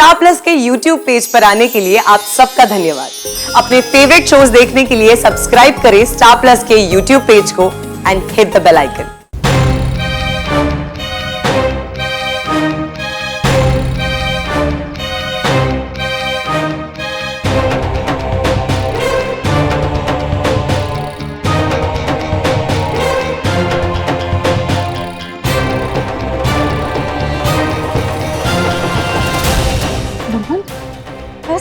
Star Plus के YouTube page पर आने के लिए आप सबका धन्यवाद। अपने फेवरेट शोज देखने के लिए सब्सक्राइब करें स्टार प्लस के YouTube पेज को and hit the bell icon.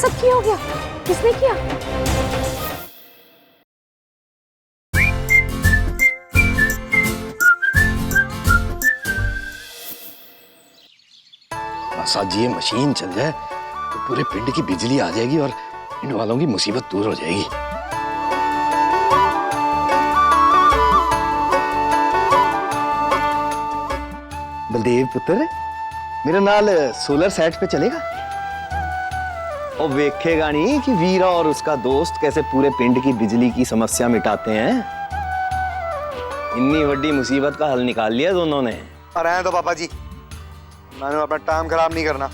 सब क्या हो गया? किसने किया? बस आज ये मशीन चल जाए तो पूरे पिंड की बिजली आ जाएगी और पिंड वालों की मुसीबत दूर हो जाएगी। बलदेव पुत्र, मेरा नाल सोलर सेट पे चलेगा? और वेखेगा नहीं कि वीरा और उसका दोस्त कैसे पूरे पिंड की बिजली की समस्या मिटाते हैं। इतनी बड़ी मुसीबत का हल निकाल लिया दोनों ने। अरे तो पापा जी, मैंने अपना टाइम खराब नहीं करना।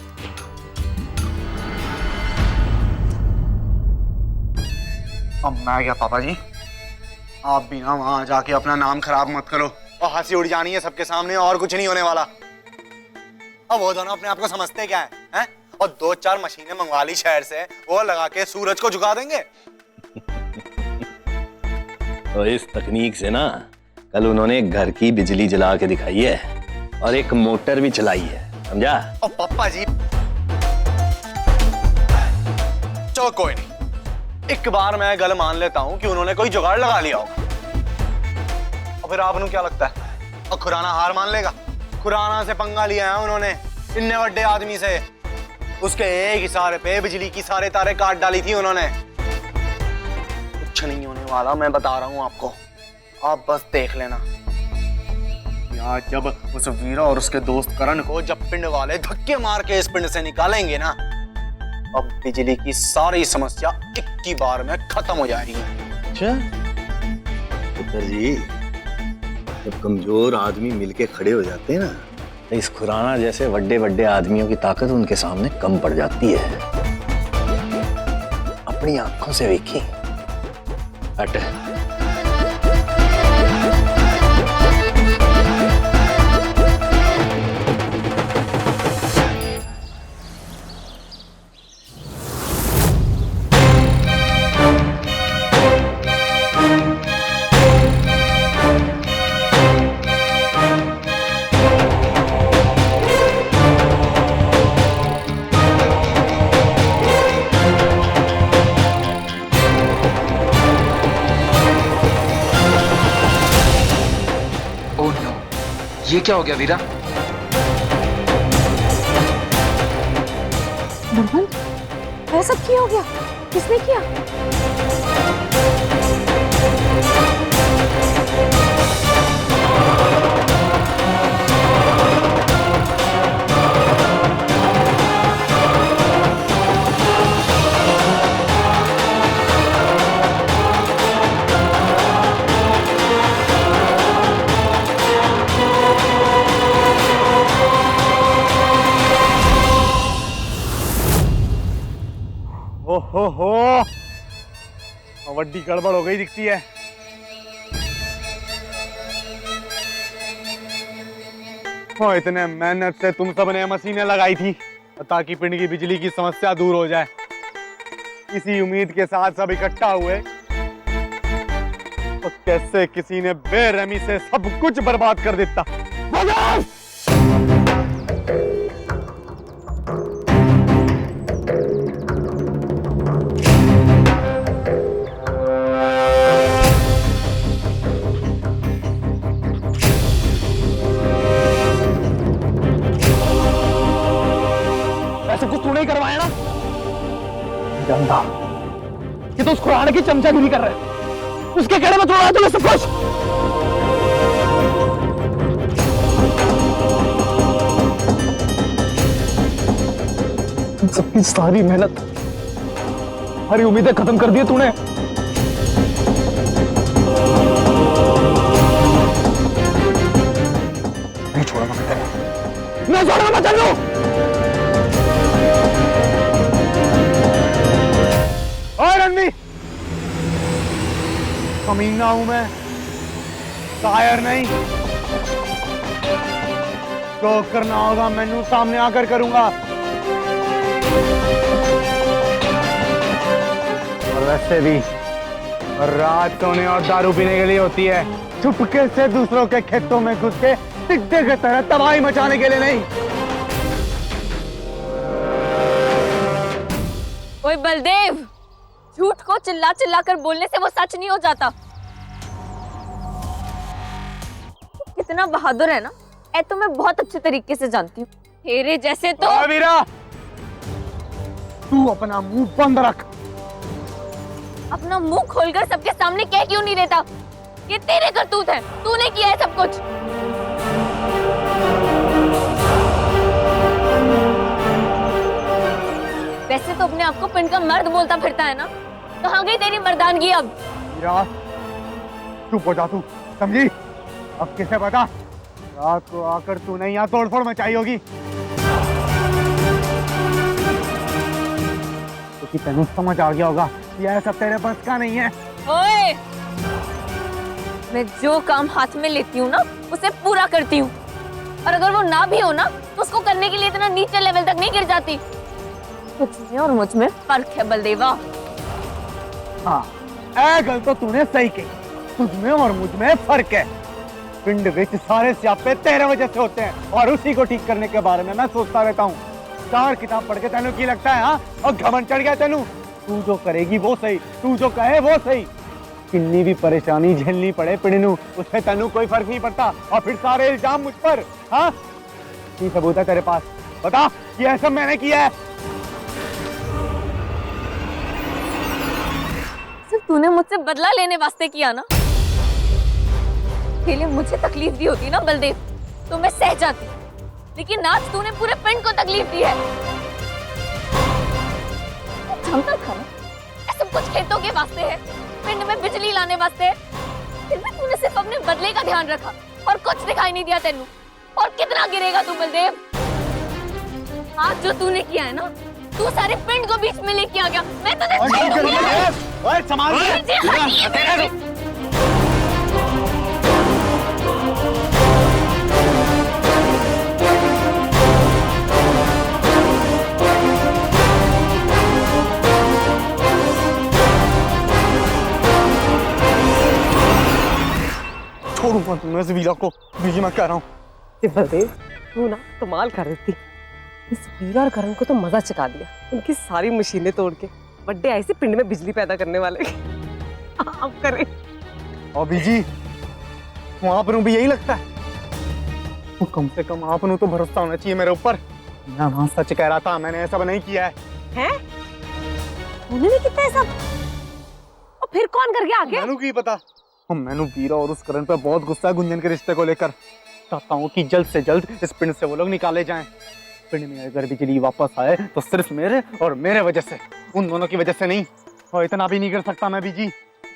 अब मैं क्या पापा जी, आप भी ना वहां जाके अपना नाम खराब मत करो और हंसी उड़ जानी है सबके सामने और कुछ नहीं होने वाला। अब वो दोनों अपने आप को समझते क्या है? और 2-4 मशीनें मंगवा ली शहर से, वो लगा के सूरज को झुका देंगे। तो इस तकनीक से ना कल उन्होंने घर की बिजली जला के दिखाई है और एक मोटर भी चलाई है, समझा? और पापा जी चलो कोई नहीं, एक बार मैं गल मान लेता हूं कि उन्होंने कोई जुगाड़ लगा लिया होगा। और फिर आपको क्या लगता है और खुराना हार मान लेगा? खुराना से पंगा लिया है उन्होंने, इतने बड़े आदमी से। उसके एक इशारे पे बिजली की सारे तारे काट डाली थी उन्होंने। कुछ नहीं होने वाला, मैं बता रहा हूं आपको, आप बस देख लेना। यार जब उस वीरा और उसके दोस्त करण को जब पिंड वाले धक्के मार के इस पिंड से निकालेंगे ना, अब बिजली की सारी समस्या एक ही बार में खत्म हो जाएगी। अच्छा पुत्र जी, जब कमजोर आदमी मिलके खड़े हो जाते हैं ना, इस खुराना जैसे बड़े बड़े आदमियों की ताकत उनके सामने कम पड़ जाती है। अपनी आंखों से देखी। हट। ये क्या हो गया वीरा? नमन, वो सब क्या हो गया? किसने किया? हो वड्डी गड़बड़ हो गई दिखती है। इतने मेहनत से तुम सब ने मशीनें लगाई थी ताकि पिंड की बिजली की समस्या दूर हो जाए। इसी उम्मीद के साथ सब इकट्ठा हुए तो कैसे किसी ने बेरहमी से सब कुछ बर्बाद कर देता। ऐसे कुछ तू नहीं करवाया ना? जानता कि तो उस खुराना की चमचागिरी कर रहे हैं, उसके कहने में थोड़ा तुम्हें सब कुछ। सबकी सारी मेहनत, सारी उम्मीदें खत्म कर दी तूने। नहीं छोड़ा मैं, नहीं छोड़ा मैं, चल लूं। कमीना हूं मैं, शायर नहीं। जो करना होगा मैनू सामने आकर करूंगा। और वैसे भी रात सोने और दारू पीने के लिए होती है, चुपके से दूसरों के खेतों में घुस के टिड्डे की तरह तबाही मचाने के लिए नहीं। ओए बलदेव, झूठ को चिल्ला चिल्ला कर बोलने से वो सच नहीं हो जाता। कितना बहादुर है ना, ऐ तो मैं बहुत अच्छे तरीके से जानती हूँ। तेरे जैसे तो वीरा, तू अपना मुंह बंद रख। अपना मुंह खोलकर सबके सामने कह क्यों नहीं देता? ये तेरे करतूत है, तूने किया है सब कुछ। वैसे तो अपने आप को पिंड का मर्द बोलता फिरता है ना, कहाँ गई तेरी मर्दानगी अब? वीरा, चुप हो जा तू, समझी? अब किसे पता, रात को आकर तूने यहाँ तोड़फोड़ मचाई होगी। क्योंकि तेनू समझ आ गया होगा यह सब तेरे बस का नहीं है। ओए, मैं जो काम हाथ में लेती हूँ ना, उसे पूरा करती हूँ। और अगर वो ना भी हो ना, तो उसको करने के लिए इतना नीचे लेवल तक नहीं गिर जाती। तुझ में और मुझ में फर्क है बलदेवा। हाँ, ऐ गल तो तूने सही कही, तुझ में और मुझ में फर्क है। पिंड विच सारे स्यापे तेरे वजह से होते हैं, और उसी को ठीक करने के बारे में मैं सोचता रहता हूँ। 4 किताब पढ़ के तेनू की लगता है? हाँ, और घमंड चढ़ गया तेनू। तू जो करेगी वो सही, तू जो कहे वो सही। कितनी भी परेशानी झेलनी पड़े पिंडनू, उससे तेनू कोई फर्क नहीं पड़ता। और फिर सारे इल्जाम मुझ पर। हाँ, की सबूत है तेरे पास? बता, ये सब मैंने किया है। सिर्फ तूने मुझसे बदला लेने वास्ते किया ना। पहले मुझे तकलीफ दी होती ना बलदेव, तो मैं सह जाती। लेकिन आज तूने पूरे पिंड को तकलीफ दी है। जानता था ना, ये सब कुछ खेतों के वास्ते है, पिंड में बिजली लाने वास्ते है। फिर भी तूने सिर्फ अपने बदले का ध्यान रखा और कुछ दिखाई नहीं दिया तेनू। और कितना गिरेगा तू बलदेव? आज जो तूने किया है ना, तू सारे पिंड को बीच में लेके आ गया। मैं तुझे संभाल छोड़ूंगा तुम्हें इस वीरा को, बीजी मैं कह रहा हूँ। बलदेव, तू ना कमाल कर रही थी। इस वीरा और करण को तो मजा चखा दिया। उनकी सारी मशीनें तोड़ के बड्डे ऐसे पिंड में बिजली पैदा करने वाले। आप करें। और बीजी, वहां पर भी यही लगता है? तो कम से कम आपने तो भरोसा होना चाहिए मेरे ऊपर। मैं वहां सच कह रहा था, मैंने ऐसा नहीं किया है। हैं? उन्होंने कितना है सब? और फिर कौन कर गया आगे? मैनू की पता। मैनू वीरा और उस करण पे बहुत गुस्सा है गुंजन के रिश्ते को लेकर। चाहता हूँ कि जल्द से जल्द इस पिंड से वो लोग निकाले जाएं। पिंड में अगर बिजली वापस आए तो सिर्फ मेरे और मेरे वजह से, उन दोनों की वजह से नहीं। और इतना भी नहीं कर सकता मैं बीजी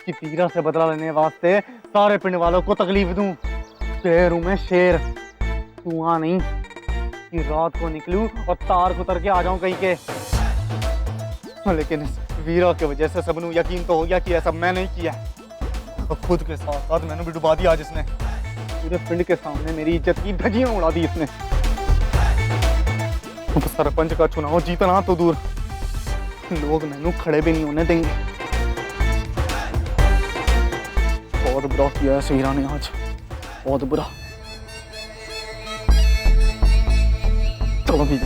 कि वीरा से बदला लेने वास्ते सारे पिंड वालों को तकलीफ दूं। शेर हूं मैं, शेर। तू वहां नहीं कि रात को निकलूं और तार कुतर के आ जाऊं कहीं के। लेकिन इस वीरा की वजह से सबनू यकीन तो हो गया कि ऐसा मैं नहीं किया। और खुद के साथ साथ मैंने भी डुबा दिया। जिसने पूरे पिंड के सामने मेरी इज्जत की धज्जियां उड़ा दी इसने। तो सरपंच का चुनाव जीतना तो दूर, लोग मैनू खड़े भी नहीं होने देंगे। बहुत बुरा किया है वीरा ने आज, बहुत बुरा। चलो भी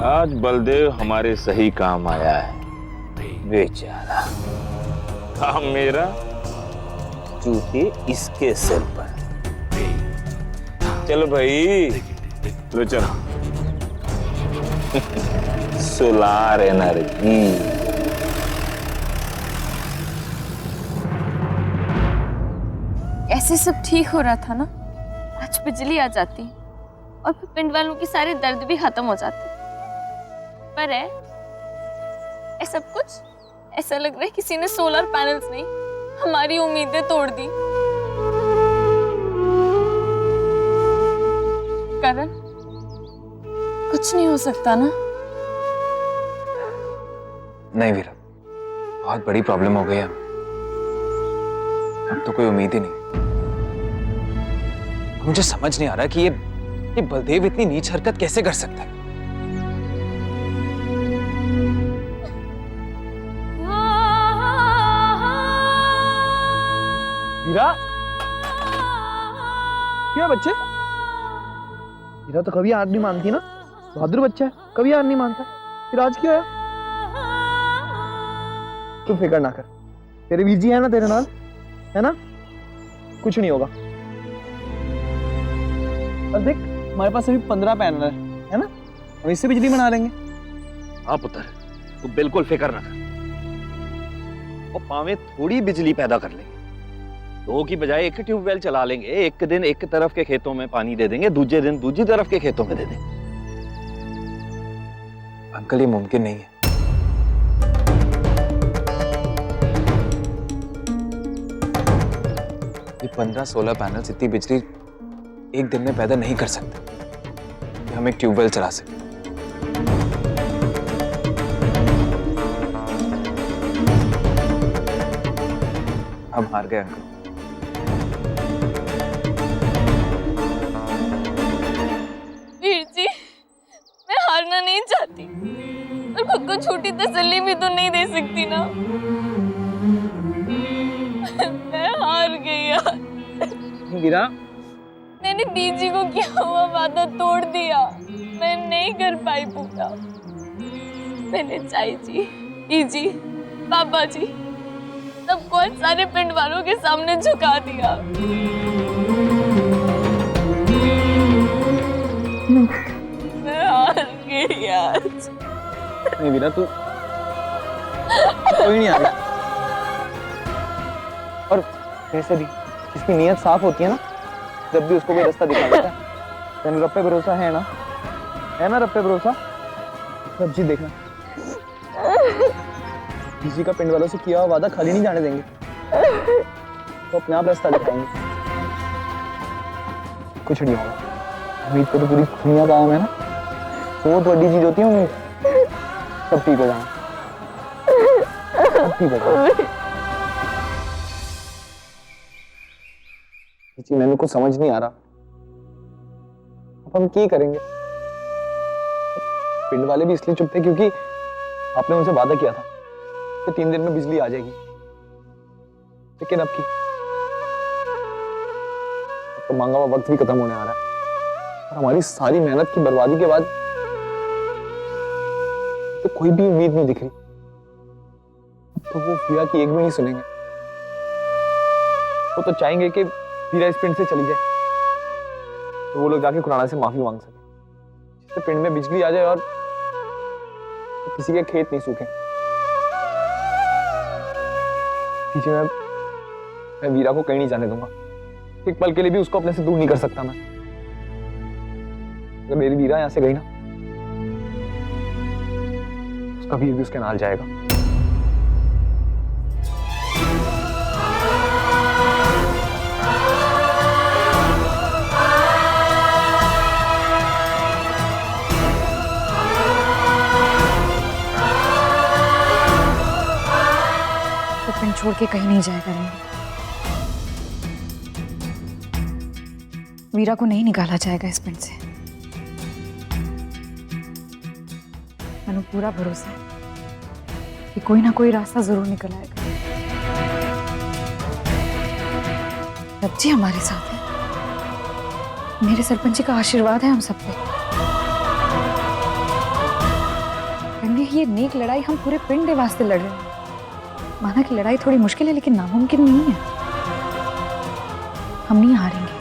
आज बलदेव हमारे सही काम आया है। बेचारा काम मेरा, चूहे इसके सिर पर। चलो भाई, लो चलो। Solar energy. ऐसे सब ठीक हो रहा था ना, आज बिजली आ जाती और फिर पिंड वालों की सारे दर्द भी खत्म हो जाते। पर है ये सब कुछ ऐसा लग रहा है किसी ने सोलर पैनल्स नहीं, हमारी उम्मीदें तोड़ दी। करण, कुछ नहीं हो सकता ना? नहीं वीरा, बहुत बड़ी प्रॉब्लम हो गई है। अब तो कोई उम्मीद ही नहीं। मुझे समझ नहीं आ रहा कि ये बलदेव इतनी नीच हरकत कैसे कर सकता है। वीरा, क्या बच्चे? वीरा तो कभी हार नहीं मानती ना, बहादुर बच्चा है, कभी हार नहीं मानता। फिर आज क्या है? तू फिक्र ना कर, तेरे वीर जी है ना तेरे नाल, है ना? कुछ नहीं होगा। और देख, हमारे पास अभी 15 पैनल है ना? हम इससे बिजली बना लेंगे। हाँ पुत्र, तू बिल्कुल फिक्र ना कर। और पावे थोड़ी बिजली पैदा कर लेंगे। 2 की बजाय 1 ट्यूबवेल चला लेंगे। एक दिन एक तरफ के खेतों में पानी दे देंगे, दूसरे दिन दूसरी तरफ के खेतों में दे देंगे। अंकल, ये मुमकिन नहीं है। ये 15-16 पैनल्स इतनी बिजली एक दिन में पैदा नहीं कर सकते कि हम एक ट्यूबवेल चला सकें। हम हार गए अंकल। वीर जी, मैं हारना नहीं चाहती, पर खुद को छोटी तसल्ली भी तो नहीं दे सकती ना। मैं हार गई यार। वीरा, मैंने दीदी को किया हुआ वादा तोड़ दिया, मैं नहीं कर पाई पूरा। मैंने चाई जी, दीदी, पापा जी, सबको सारे पिंड वालों के सामने झुका दिया। मैं हार गई यार। नहीं वीरा, तू कोई नहीं आ गया। और वैसे भी इसकी नीयत साफ होती है ना, जब भी उसको कोई रास्ता दिखा देता है। तेरे रब पे भरोसा है ना? है ना रब पे भरोसा? रब जी देखना, किसी का पिंड वालों से किया हुआ वादा खाली नहीं जाने देंगे। तो अपने आप रास्ता दिखाएंगे। कुछ नहीं होगा। उम्मीद को तो पूरी दुनिया का आम है ना, बहुत बड़ी चीज होती है उम्मीद। सब ठीक हो जाना, सब ठीक हो जाना। जी मैंने कुछ समझ नहीं आ रहा, अब हम क्या करेंगे? पिंड वाले भी इसलिए चुप थे क्योंकि आपने उनसे वादा किया था कि 3 दिन में बिजली आ जाएगी। लेकिन अब तो मांगा हुआ वक्त भी खत्म होने आ रहा है और हमारी सारी मेहनत की बर्बादी के बाद तो कोई भी उम्मीद नहीं दिख रही। तो वो वीरा की एक भी नहीं सुनेंगे। वो तो चाहेंगे कि वीरा इस पिंड से चली जाए, तो वो लोग जाके खुराना से माफी मांग सके, जिससे पिंड में बिजली आ जाए और तो किसी के खेत नहीं सूखे। मैं वीरा को कहीं नहीं जाने दूंगा। एक पल के लिए भी उसको अपने से दूर नहीं कर सकता मैं। अगर मेरी वीरा यहां से गई ना, उसका वीर भी उसके नाल जाएगा। पिंड छोड़ के कहीं नहीं जाया करेंगे। वीरा को नहीं निकाला जाएगा इस पिंड से। मैंने पूरा भरोसा है कि कोई ना कोई रास्ता जरूर निकल आएगा। रब जी हमारे साथ है। मेरे सरपंच जी का आशीर्वाद है हम सब पे। ये नेक लड़ाई हम पूरे पिंड के वास्ते लड़ रहे हैं। माना कि लड़ाई थोड़ी मुश्किल है लेकिन नामुमकिन नहीं है। हम नहीं हारेंगे।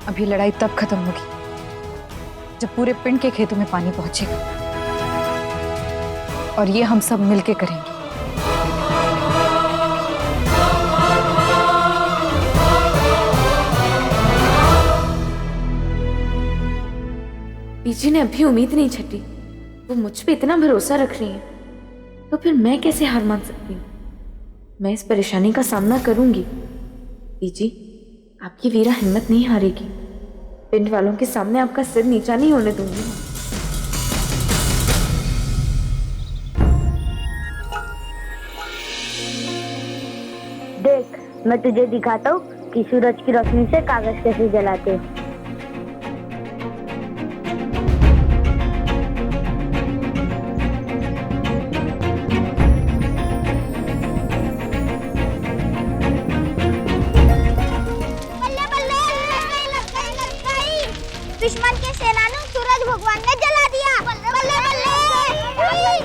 अब ये लड़ाई तब खत्म होगी जब पूरे पिंड के खेतों में पानी पहुंचेगा, और ये हम सब मिलके करेंगे। बीजी ने अभी उम्मीद नहीं छटी। वो मुझ पे इतना भरोसा रख रही है। तो फिर मैं कैसे हार मान सकती हूँ? मैं इस परेशानी का सामना करूंगी। बीजी, आपकी वीरा हिम्मत नहीं हारेगी। पिंड वालों के सामने आपका सिर नीचा नहीं होने दूंगी। देख, मैं तुझे दिखाता हूँ कि सूरज की रोशनी से कागज कैसे जलाते हैं। दुश्मन के सेनानी सूरज भगवान ने जला दिया। बल्ले बल्ले बल्ले।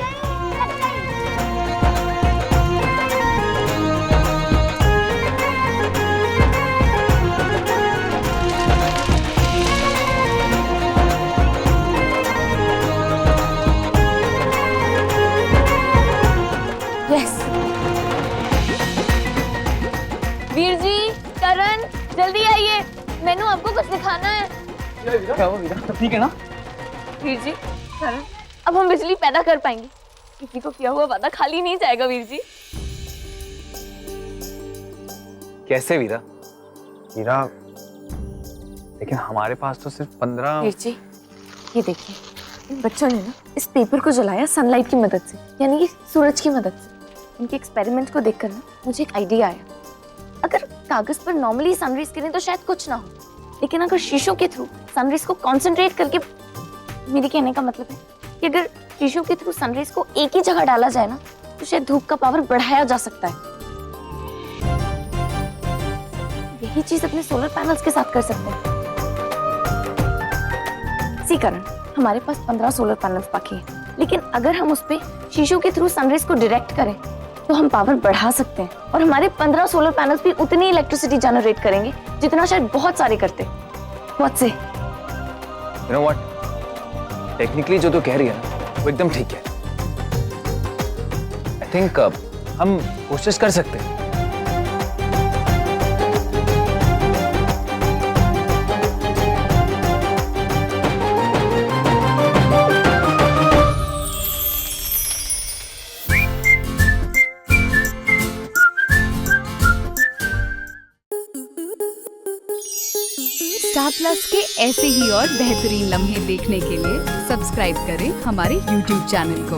यस। वीर जी, करण, जल्दी आइए, मैंने आपको कुछ दिखाना है। क्या हुआ वीरा, सब ठीक है ना? वीर जी, करण, अब हम बिजली पैदा कर पाएंगे। किसी को किया हुआ वादा खाली नहीं जाएगा वीर जी। कैसे वीरा? वीरा, लेकिन हमारे पास तो सिर्फ 15। वीर जी, ये देखिए, इन बच्चों ने ना इस पेपर को जलाया सनलाइट की मदद से, यानी कि सूरज की मदद से। इनके एक्सपेरिमेंट को देखकर ना मुझे एक आइडिया आया। अगर कागज पर नॉर्मली सनराइज करें तो शायद कुछ ना हो, लेकिन अगर शीशों के थ्रू सनराइज को कॉन्सेंट्रेट करके, मेरे कहने का मतलब है कि अगर शीशों के थ्रू सनराइज को एक ही जगह डाला जाए ना तो शायद धूप का पावर बढ़ाया जा सकता है। यही चीज अपने सोलर पैनल्स के साथ कर सकते हैं। इसी कारण हमारे पास 15 सोलर पैनल्स बाकी हैं, लेकिन अगर हम उस पे शीशों के थ्रू सनराइज को डायरेक्ट करें तो हम पावर बढ़ा सकते हैं और हमारे 15 सोलर पैनल्स भी उतनी इलेक्ट्रिसिटी जनरेट करेंगे जितना शायद बहुत सारे करते। What say? You know what? Technically जो तू कह रही है ना वो एकदम ठीक है। I think हम कोशिश कर सकते हैं। स्टार प्लस के ऐसे ही और बेहतरीन लम्हे देखने के लिए सब्सक्राइब करें हमारे YouTube चैनल को।